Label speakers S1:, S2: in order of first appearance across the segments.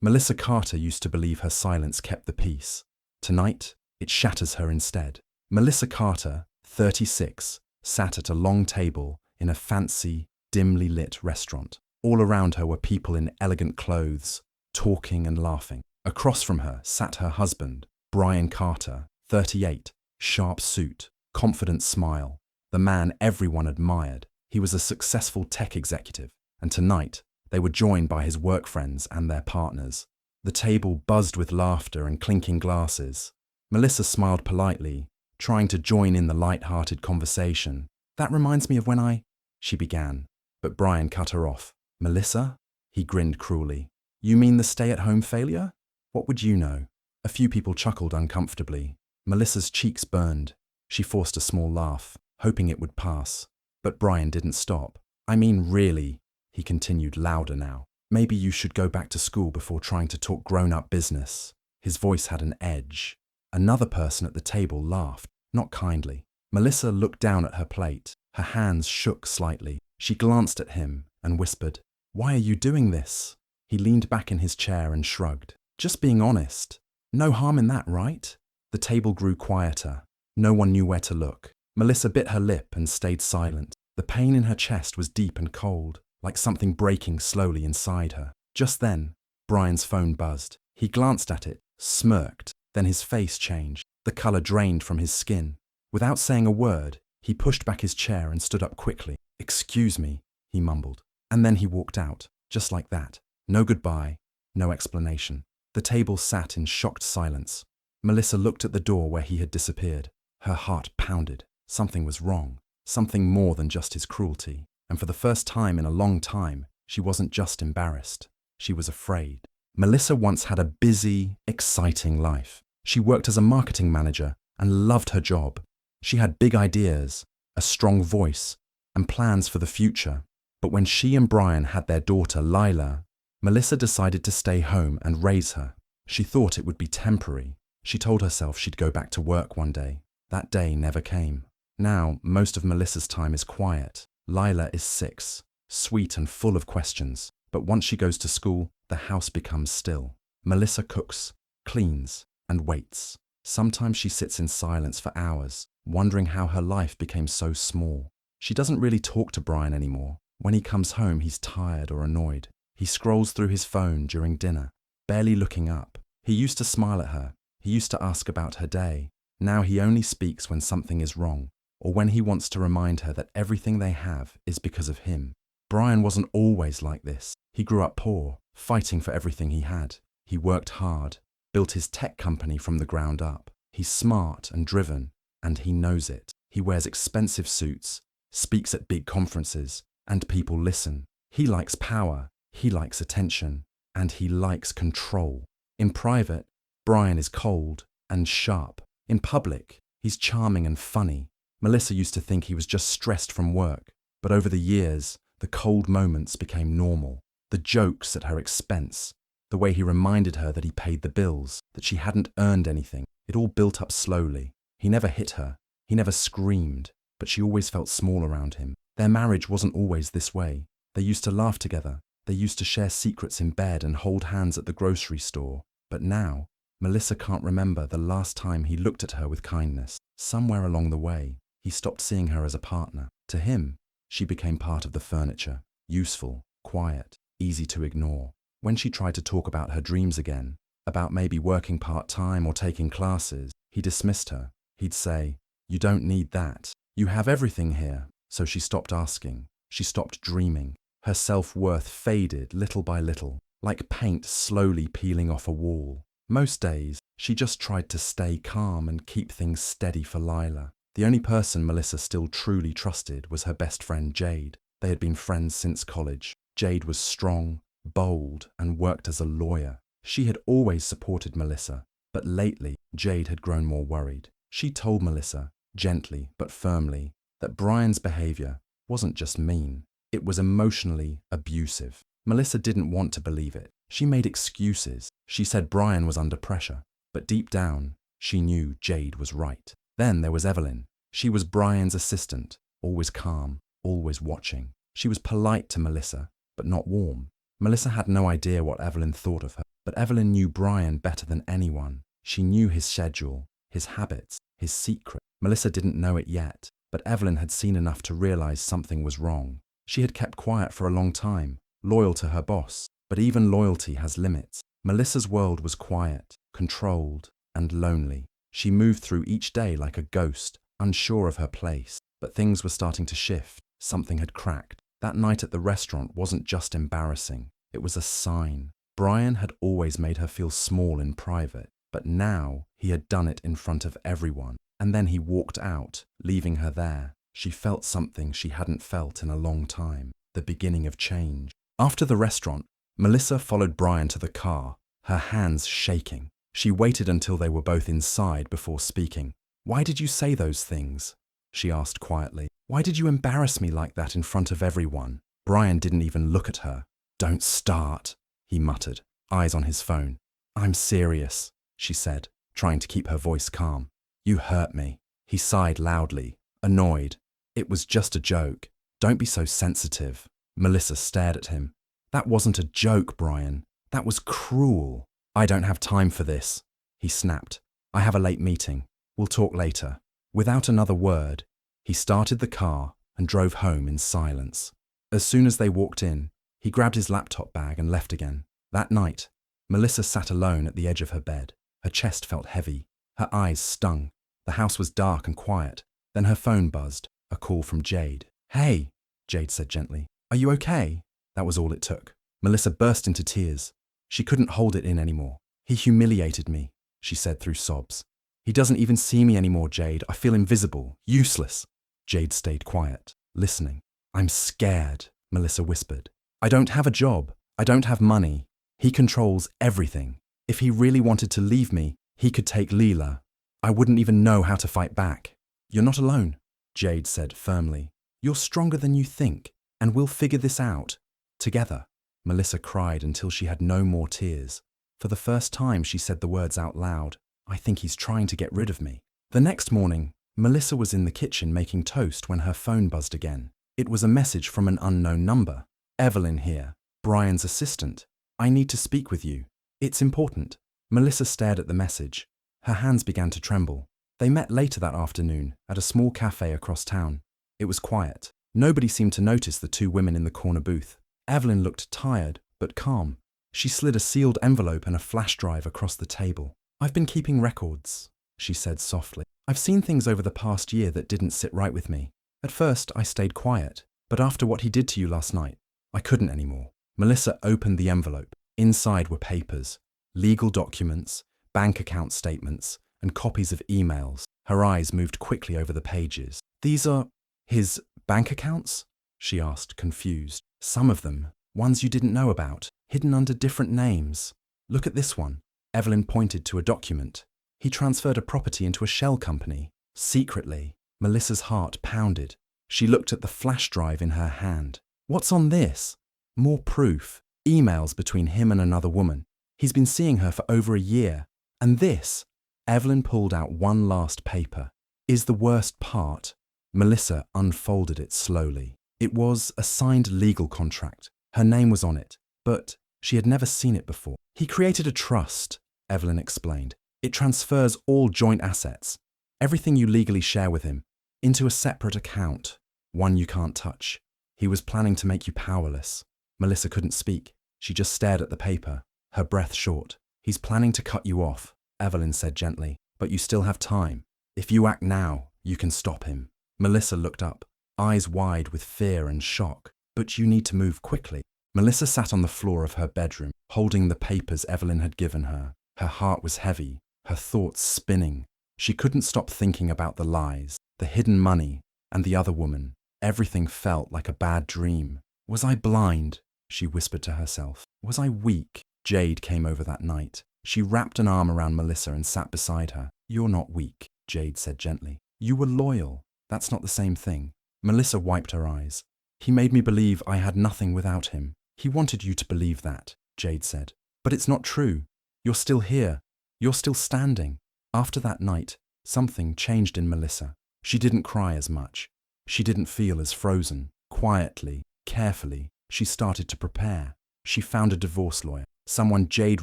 S1: Melissa Carter used to believe her silence kept the peace. Tonight, it shatters her instead. Melissa Carter, 36, sat at a long table in a fancy, dimly lit restaurant. All around her were people in elegant clothes, talking and laughing. Across from her sat her husband, Brian Carter, 38, sharp suit, confident smile, the man everyone admired. He was a successful tech executive, and tonight they were joined by his work friends and their partners. The table buzzed with laughter and clinking glasses. Melissa smiled politely, trying to join in the light-hearted conversation. "That reminds me of when she began, but Brian cut her off. "Melissa?" He grinned cruelly. "You mean the stay-at-home failure? What would you know?" A few people chuckled uncomfortably. Melissa's cheeks burned. She forced a small laugh, hoping it would pass. But Brian didn't stop. "I mean, really," he continued louder now. "Maybe you should go back to school before trying to talk grown-up business." His voice had an edge. Another person at the table laughed, not kindly. Melissa looked down at her plate. Her hands shook slightly. She glanced at him and whispered, "Why are you doing this?" He leaned back in his chair and shrugged. "Just being honest. No harm in that, right?" The table grew quieter. No one knew where to look. Melissa bit her lip and stayed silent. The pain in her chest was deep and cold, like something breaking slowly inside her. Just then, Brian's phone buzzed. He glanced at it, smirked, then his face changed. The color drained from his skin. Without saying a word, he pushed back his chair and stood up quickly. "Excuse me," he mumbled. And then he walked out, just like that. No goodbye, no explanation. The table sat in shocked silence. Melissa looked at the door where he had disappeared. Her heart pounded. Something was wrong. Something more than just his cruelty. And for the first time in a long time, she wasn't just embarrassed. She was afraid. Melissa once had a busy, exciting life. She worked as a marketing manager and loved her job. She had big ideas, a strong voice, and plans for the future. But when she and Brian had their daughter, Laya, Melissa decided to stay home and raise her. She thought it would be temporary. She told herself she'd go back to work one day. That day never came. Now, most of Melissa's time is quiet. Laya is 6, sweet and full of questions. But once she goes to school, the house becomes still. Melissa cooks, cleans, and waits. Sometimes she sits in silence for hours, wondering how her life became so small. She doesn't really talk to Brian anymore. When he comes home, he's tired or annoyed. He scrolls through his phone during dinner, barely looking up. He used to smile at her. He used to ask about her day. Now he only speaks when something is wrong, or when he wants to remind her that everything they have is because of him. Brian wasn't always like this. He grew up poor, fighting for everything he had. He worked hard, built his tech company from the ground up. He's smart and driven, and he knows it. He wears expensive suits, speaks at big conferences, and people listen. He likes power, he likes attention, and he likes control. In private, Brian is cold and sharp. In public, he's charming and funny. Melissa used to think he was just stressed from work, but over the years, the cold moments became normal. The jokes at her expense, the way he reminded her that he paid the bills, that she hadn't earned anything, it all built up slowly. He never hit her, he never screamed, but she always felt small around him. Their marriage wasn't always this way. They used to laugh together, they used to share secrets in bed and hold hands at the grocery store. But now, Melissa can't remember the last time he looked at her with kindness. Somewhere along the way, he stopped seeing her as a partner. To him, she became part of the furniture, useful, quiet, easy to ignore. When she tried to talk about her dreams again, about maybe working part-time or taking classes, he dismissed her. He'd say, "You don't need that. You have everything here." So she stopped asking. She stopped dreaming. Her self-worth faded little by little, like paint slowly peeling off a wall. Most days, she just tried to stay calm and keep things steady for Laya. The only person Melissa still truly trusted was her best friend Jade. They had been friends since college. Jade was strong, bold, and worked as a lawyer. She had always supported Melissa, but lately, Jade had grown more worried. She told Melissa, gently but firmly, that Brian's behavior wasn't just mean, it was emotionally abusive. Melissa didn't want to believe it. She made excuses. She said Brian was under pressure, but deep down, she knew Jade was right. Then there was Evelyn. She was Brian's assistant, always calm, always watching. She was polite to Melissa, but not warm. Melissa had no idea what Evelyn thought of her, but Evelyn knew Brian better than anyone. She knew his schedule, his habits, his secret. Melissa didn't know it yet, but Evelyn had seen enough to realize something was wrong. She had kept quiet for a long time, loyal to her boss, but even loyalty has limits. Melissa's world was quiet, controlled, and lonely. She moved through each day like a ghost, unsure of her place. But things were starting to shift. Something had cracked. That night at the restaurant wasn't just embarrassing. It was a sign. Brian had always made her feel small in private, but now he had done it in front of everyone. And then he walked out, leaving her there. She felt something she hadn't felt in a long time, the beginning of change. After the restaurant, Melissa followed Brian to the car, her hands shaking. She waited until they were both inside before speaking. "Why did you say those things?" she asked quietly. "Why did you embarrass me like that in front of everyone?" Brian didn't even look at her. "Don't start," he muttered, eyes on his phone. "I'm serious," she said, trying to keep her voice calm. "You hurt me." He sighed loudly, annoyed. "It was just a joke. Don't be so sensitive." Melissa stared at him. "That wasn't a joke, Brian. That was cruel." "I don't have time for this," he snapped. "I have a late meeting. We'll talk later." Without another word, he started the car and drove home in silence. As soon as they walked in, he grabbed his laptop bag and left again. That night, Melissa sat alone at the edge of her bed. Her chest felt heavy. Her eyes stung. The house was dark and quiet. Then her phone buzzed, a call from Jade. "Hey," Jade said gently. "Are you okay?" That was all it took. Melissa burst into tears. She couldn't hold it in anymore. "He humiliated me," she said through sobs. "He doesn't even see me anymore, Jade. I feel invisible, useless." Jade stayed quiet, listening. "I'm scared," Melissa whispered. "I don't have a job. I don't have money. He controls everything. If he really wanted to leave me, he could take Leela. I wouldn't even know how to fight back." "You're not alone," Jade said firmly. "You're stronger than you think, and we'll figure this out. Together." Melissa cried until she had no more tears. For the first time, she said the words out loud. "I think he's trying to get rid of me." The next morning, Melissa was in the kitchen making toast when her phone buzzed again. It was a message from an unknown number. "Evelyn here, Brian's assistant. I need to speak with you. It's important." Melissa stared at the message. Her hands began to tremble. They met later that afternoon at a small cafe across town. It was quiet. Nobody seemed to notice the two women in the corner booth. Evelyn looked tired, but calm. She slid a sealed envelope and a flash drive across the table. "I've been keeping records," she said softly. "I've seen things over the past year that didn't sit right with me. At first, I stayed quiet, but after what he did to you last night, I couldn't anymore." Melissa opened the envelope. Inside were papers, legal documents, bank account statements, and copies of emails. Her eyes moved quickly over the pages. "These are his bank accounts?" she asked, confused. "Some of them, ones you didn't know about, hidden under different names. Look at this one." Evelyn pointed to a document. "He transferred a property into a shell company, secretly." Melissa's heart pounded. She looked at the flash drive in her hand. "What's on this?" "More proof. Emails between him and another woman. He's been seeing her for over a year. And this," Evelyn pulled out one last paper, "is the worst part." Melissa unfolded it slowly. It was a signed legal contract. Her name was on it, but she had never seen it before. "He created a trust," Evelyn explained. "It transfers all joint assets, everything you legally share with him, into a separate account, one you can't touch. He was planning to make you powerless." Melissa couldn't speak. She just stared at the paper, her breath short. "He's planning to cut you off," Evelyn said gently, "but you still have time. If you act now, you can stop him." Melissa looked up, eyes wide with fear and shock. "But you need to move quickly." Melissa sat on the floor of her bedroom, holding the papers Evelyn had given her. Her heart was heavy, her thoughts spinning. She couldn't stop thinking about the lies, the hidden money, and the other woman. Everything felt like a bad dream. "Was I blind?" she whispered to herself. "Was I weak?" Jade came over that night. She wrapped an arm around Melissa and sat beside her. "You're not weak," Jade said gently. "You were loyal. That's not the same thing." Melissa wiped her eyes. "He made me believe I had nothing without him." "He wanted you to believe that," Jade said. "But it's not true. You're still here. You're still standing." After that night, something changed in Melissa. She didn't cry as much. She didn't feel as frozen. Quietly, carefully, she started to prepare. She found a divorce lawyer, someone Jade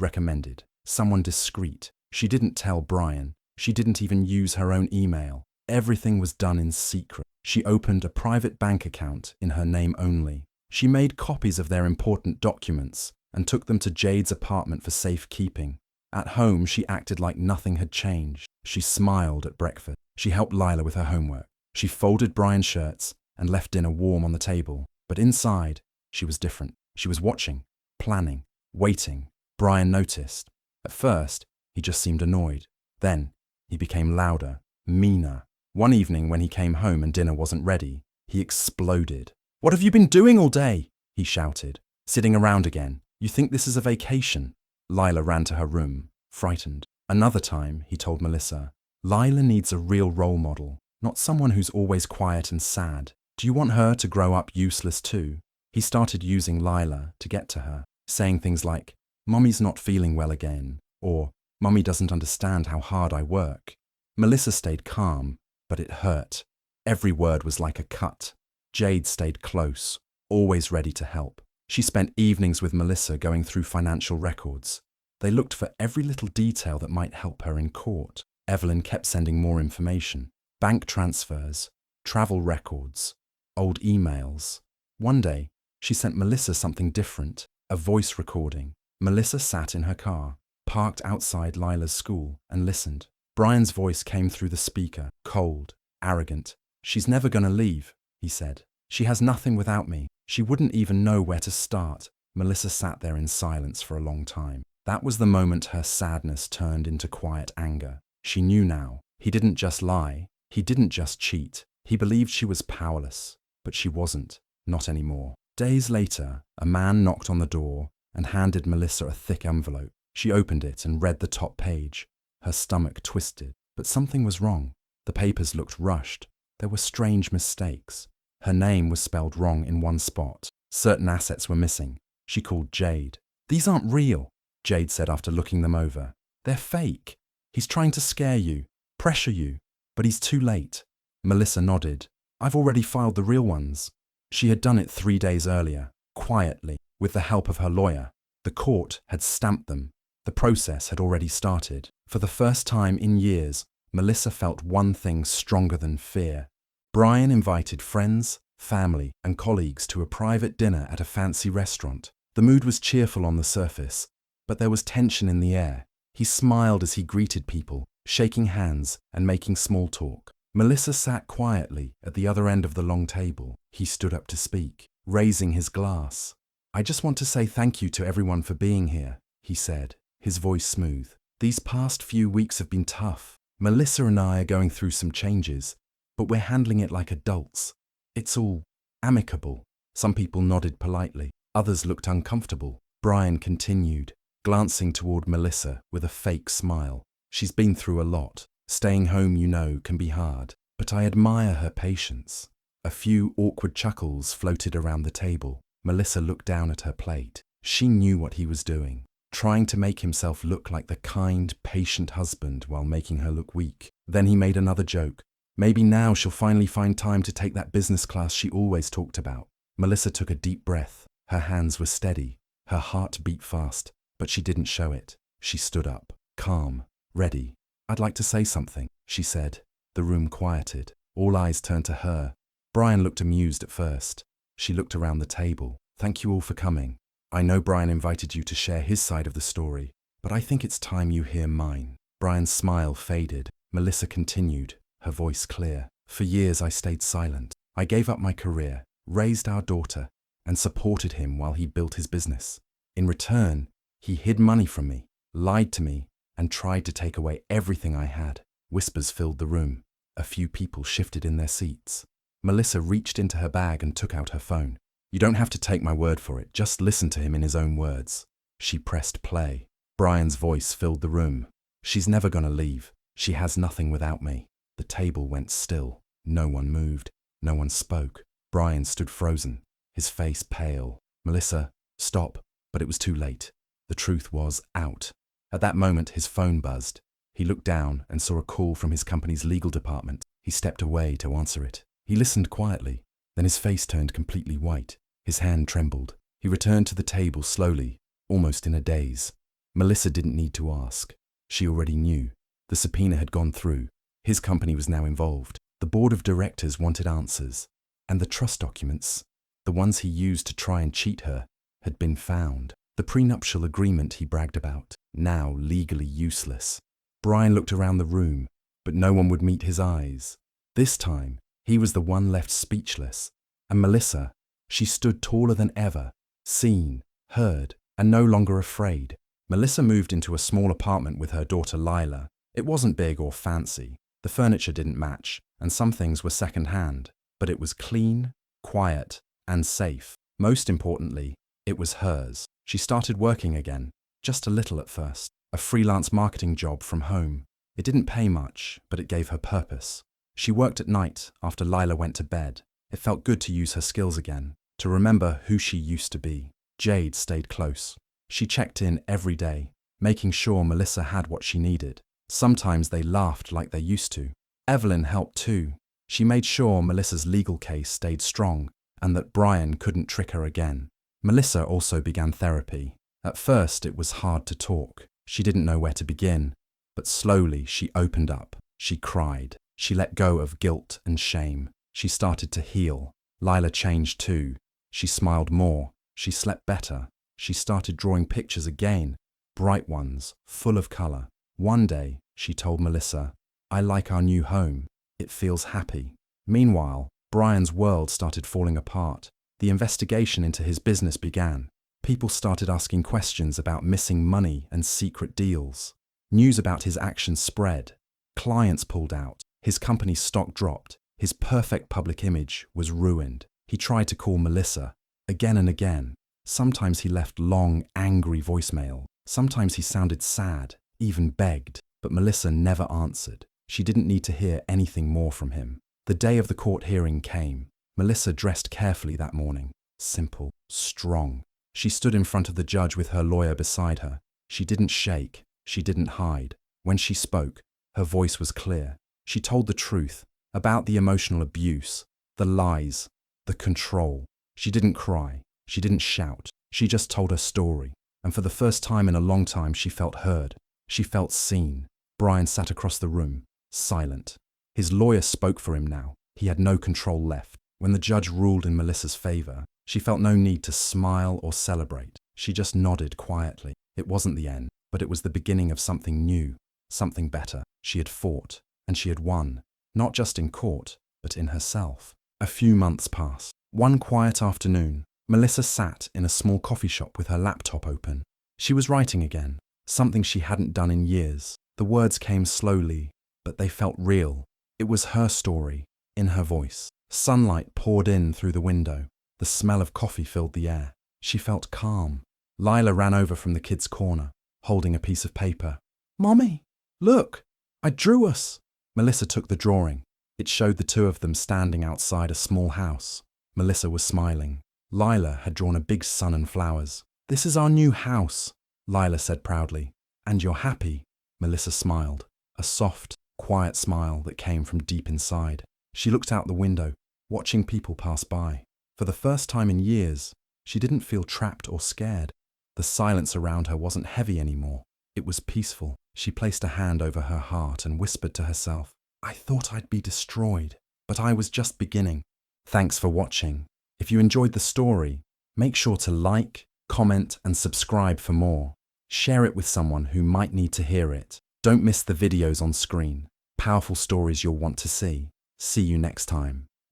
S1: recommended, someone discreet. She didn't tell Brian. She didn't even use her own email. Everything was done in secret. She opened a private bank account in her name only. She made copies of their important documents and took them to Jade's apartment for safekeeping. At home, she acted like nothing had changed. She smiled at breakfast. She helped Lila with her homework. She folded Brian's shirts and left dinner warm on the table. But inside, she was different. She was watching, planning, waiting. Brian noticed. At first, he just seemed annoyed. Then, he became louder, meaner. One evening when he came home and dinner wasn't ready, he exploded. "What have you been doing all day?" he shouted. "Sitting around again. You think this is a vacation?" Lila ran to her room, frightened. Another time, he told Melissa, "Lila needs a real role model, not someone who's always quiet and sad. Do you want her to grow up useless too?" He started using Lila to get to her, saying things like, "Mummy's not feeling well again," or "Mummy doesn't understand how hard I work." Melissa stayed calm, but it hurt. Every word was like a cut. Jade stayed close, always ready to help. She spent evenings with Melissa going through financial records. They looked for every little detail that might help her in court. Evelyn kept sending more information. Bank transfers, travel records, old emails. One day, she sent Melissa something different, a voice recording. Melissa sat in her car, parked outside Lila's school, and listened. Brian's voice came through the speaker, cold, arrogant. "She's never gonna leave," he said. "She has nothing without me. She wouldn't even know where to start." Melissa sat there in silence for a long time. That was the moment her sadness turned into quiet anger. She knew now. He didn't just lie. He didn't just cheat. He believed she was powerless, but she wasn't. Not anymore. Days later, a man knocked on the door and handed Melissa a thick envelope. She opened it and read the top page. Her stomach twisted, but something was wrong. The papers looked rushed. There were strange mistakes. Her name was spelled wrong in one spot. Certain assets were missing. She called Jade. "These aren't real," Jade said after looking them over. "They're fake. He's trying to scare you, pressure you, but he's too late." Melissa nodded. "I've already filed the real ones." She had done it 3 days earlier, quietly, with the help of her lawyer. The court had stamped them. The process had already started. For the first time in years, Melissa felt one thing stronger than fear. Brian invited friends, family, and colleagues to a private dinner at a fancy restaurant. The mood was cheerful on the surface, but there was tension in the air. He smiled as he greeted people, shaking hands and making small talk. Melissa sat quietly at the other end of the long table. He stood up to speak, raising his glass. "I just want to say thank you to everyone for being here," he said, his voice smooth. "These past few weeks have been tough. Melissa and I are going through some changes, but we're handling it like adults. It's all amicable." Some people nodded politely. Others looked uncomfortable. Brian continued, glancing toward Melissa with a fake smile. "She's been through a lot. Staying home, you know, can be hard, but I admire her patience." A few awkward chuckles floated around the table. Melissa looked down at her plate. She knew what he was doing, trying to make himself look like the kind, patient husband while making her look weak. Then he made another joke. "Maybe now she'll finally find time to take that business class she always talked about." Melissa took a deep breath. Her hands were steady. Her heart beat fast, but she didn't show it. She stood up, calm, ready. "I'd like to say something," she said. The room quieted. All eyes turned to her. Brian looked amused at first. She looked around the table. "Thank you all for coming. I know Brian invited you to share his side of the story, but I think it's time you hear mine." Brian's smile faded. Melissa continued, her voice clear. "For years I stayed silent. I gave up my career, raised our daughter, and supported him while he built his business. In return, he hid money from me, lied to me, and tried to take away everything I had." Whispers filled the room. A few people shifted in their seats. Melissa reached into her bag and took out her phone. "You don't have to take my word for it, just listen to him in his own words." She pressed play. Brian's voice filled the room. "She's never gonna leave. She has nothing without me." The table went still. No one moved. No one spoke. Brian stood frozen, his face pale. "Melissa, stop." But it was too late. The truth was out. At that moment, his phone buzzed. He looked down and saw a call from his company's legal department. He stepped away to answer it. He listened quietly. Then his face turned completely white. His hand trembled. He returned to the table slowly, almost in a daze. Melissa didn't need to ask. She already knew. The subpoena had gone through. His company was now involved. The board of directors wanted answers. And the trust documents, the ones he used to try and cheat her, had been found. The prenuptial agreement he bragged about, now legally useless. Brian looked around the room, but no one would meet his eyes. This time, he was the one left speechless. And Melissa, she stood taller than ever, seen, heard, and no longer afraid. Melissa moved into a small apartment with her daughter Laya. It wasn't big or fancy. The furniture didn't match, and some things were second-hand. But it was clean, quiet, and safe. Most importantly, it was hers. She started working again, just a little at first. A freelance marketing job from home. It didn't pay much, but it gave her purpose. She worked at night after Laya went to bed. It felt good to use her skills again, to remember who she used to be. Jade stayed close. She checked in every day, making sure Melissa had what she needed. Sometimes they laughed like they used to. Evelyn helped too. She made sure Melissa's legal case stayed strong and that Brian couldn't trick her again. Melissa also began therapy. At first, it was hard to talk. She didn't know where to begin, but slowly she opened up. She cried. She let go of guilt and shame. She started to heal. Laya changed too. She smiled more. She slept better. She started drawing pictures again, bright ones, full of color. One day, she told Melissa, "I like our new home. It feels happy." Meanwhile, Brian's world started falling apart. The investigation into his business began. People started asking questions about missing money and secret deals. News about his actions spread. Clients pulled out. His company's stock dropped. His perfect public image was ruined. He tried to call Melissa again and again. Sometimes he left long, angry voicemail. Sometimes he sounded sad, even begged. But Melissa never answered. She didn't need to hear anything more from him. The day of the court hearing came. Melissa dressed carefully that morning. Simple, strong. She stood in front of the judge with her lawyer beside her. She didn't shake. She didn't hide. When she spoke, her voice was clear. She told the truth about the emotional abuse, the lies, the control. She didn't cry. She didn't shout. She just told her story. And for the first time in a long time, she felt heard. She felt seen. Brian sat across the room, silent. His lawyer spoke for him now. He had no control left. When the judge ruled in Melissa's favor, she felt no need to smile or celebrate. She just nodded quietly. It wasn't the end, but it was the beginning of something new, something better. She had fought, and she had won, not just in court, but in herself. A few months passed. One quiet afternoon, Melissa sat in a small coffee shop with her laptop open. She was writing again, something she hadn't done in years. The words came slowly, but they felt real. It was her story, in her voice. Sunlight poured in through the window. The smell of coffee filled the air. She felt calm. Laya ran over from the kids' corner, holding a piece of paper. "Mommy, look, I drew us." Melissa took the drawing. It showed the two of them standing outside a small house. Melissa was smiling. Laya had drawn a big sun and flowers. "This is our new house," Laya said proudly. "And you're happy?" Melissa smiled, a soft, quiet smile that came from deep inside. She looked out the window, watching people pass by. For the first time in years, she didn't feel trapped or scared. The silence around her wasn't heavy anymore. It was peaceful. She placed a hand over her heart and whispered to herself, "I thought I'd be destroyed, but I was just beginning." Thanks for watching. If you enjoyed the story, make sure to like, comment, and subscribe for more. Share it with someone who might need to hear it. Don't miss the videos on screen. Powerful stories you'll want to see. See you next time.